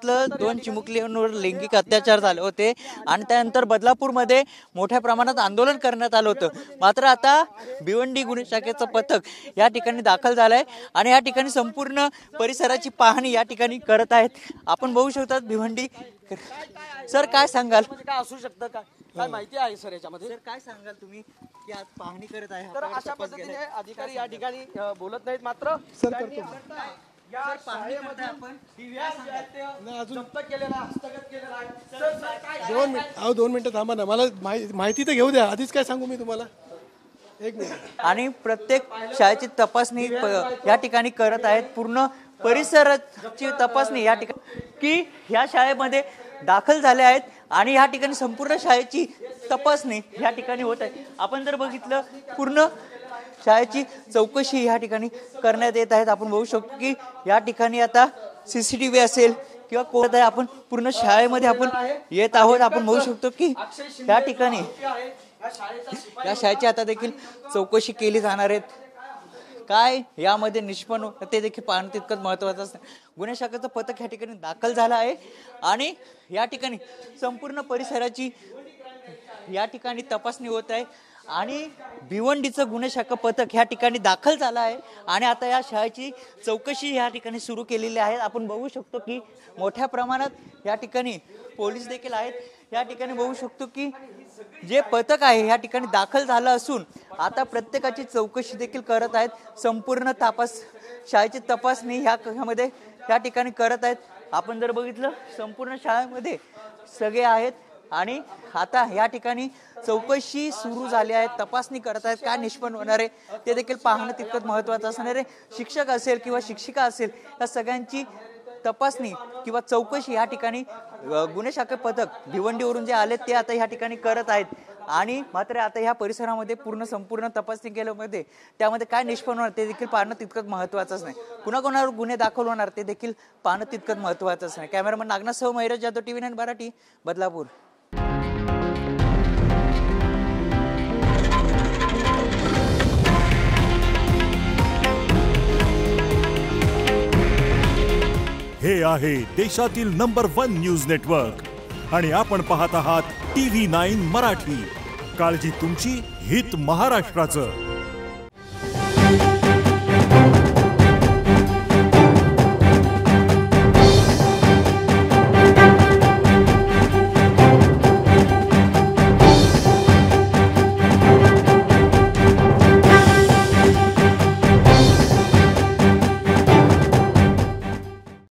बघितलं 2 चिमुकल्यांवर लैंगिक अत्याचार झाले होते आणि त्यानंतर बदलापूरमध्ये मोठ्या प्रमाणात आंदोलन करण्यात आलं होतं। मात्र आता भिवंडी गुन्हे शाखेचं पथक या ठिकाणी दाखल झालंय आणि या ठिकाणी संपूर्ण परिसराची पाहणी या ठिकाणी करत आहेत। आपण बघू शकता भिवंडी। सर काय सांगाल, काय असू शकतं काय माहिती आहे सर याच्यामध्ये? सर काय सांगाल तुम्ही की आज पाहणी करत आहे तर अशा पद्धतीने अधिकारी या ठिकाणी बोलत नाहीत। मात्र सर या शाळेमध्ये आपण जप्त केलेला हस्तगत केलेला आहे। सर काय 2 मिनिटं थांबा ना, मला माहिती तर घेऊ द्या। आधीच काय सांगू मी तुम्हाला, 1 मिनिट। आणि प्रत्येक शाळेची तपासणी या ठिकाणी करत आहेत। पूर्ण परिसराची तपासणी या ठिकाणी की ह्या शाळेमध्ये दाखल झाले आहेत आणि या ठिकाणी संपूर्ण शाळेची तपासणी या ठिकाणी होत आहे। आपण जर बघितलं पूर्ण शाळेची चौकशी या ठिकाणी करण्यात येत आहेत। आपण बघू शकतो की या ठिकाणी आता सीसीटीव्ही असेल किंवा कोण आहे, आपण पूर्ण शाळेमध्ये आपण येत आहोत। आपण बघू शकतो की या ठिकाणी या शाळेची आता देखील चौकशी केली जाणार आहे। काय यामध्ये निष्पन्न ते देखील पाहणं तितकंच महत्त्वाचं असतं। गुन्हे शाखेचं पथक या ठिकाणी दाखल झालं आहे आणि या ठिकाणी संपूर्ण परिसराची या ठिकाणी तपासणी होत आहे आणि भिवंडीचं गुन्हे शाखा पथक या ठिकाणी दाखल झालं आहे आणि आता या शाळेची चौकशी या ठिकाणी सुरू केलेली आहे। आपण बघू शकतो की मोठ्या प्रमाणात या ठिकाणी पोलीस देखील आहेत। या ठिकाणी बघू शकतो की जे पथक आहे या ठिकाणी दाखल झालं असून आता प्रत्येकाची चौकशी देखील करत आहेत। संपूर्ण शाळेची तपासणी ह्यामध्ये या ठिकाणी करत आहेत। आपण जर बघितलं संपूर्ण शाळेमध्ये सगळे आहेत आणि आता या ठिकाणी चौकशी सुरू झाली आहे, तपासणी करत आहेत। काय निष्पन्न होणार आहे ते देखील पाहणं तितकंच महत्त्वाचं असणार आहे। शिक्षक असेल किंवा शिक्षिका असेल या सगळ्यांची तपासणी किंवा चौकशी या ठिकाणी गुन्हे शाखा पथक भिवंडीवरून जे आले ते आता या ठिकाणी करत आहेत आणि मात्र आता ह्या परिसरामध्ये संपूर्ण तपासणी केल्यामध्ये त्यामध्ये काय निष्पन्न होणार ते देखील पाहणं तितकंच महत्त्वाचंच नाही। कोणाकोणावर गुन्हे दाखल होणार ते देखील पाहणं तितकंच महत्त्वाचंच नाही। कॅमेरामन नागनाथसह मयुरेश जाधव, TV9 मराठी, बदलापूर। हे आहे देशातील नंबर 1 न्यूज नेटवर्क आणि आपण पाहत आहात TV9 मराठी। काळजी तुमची, हित महाराष्ट्राचं।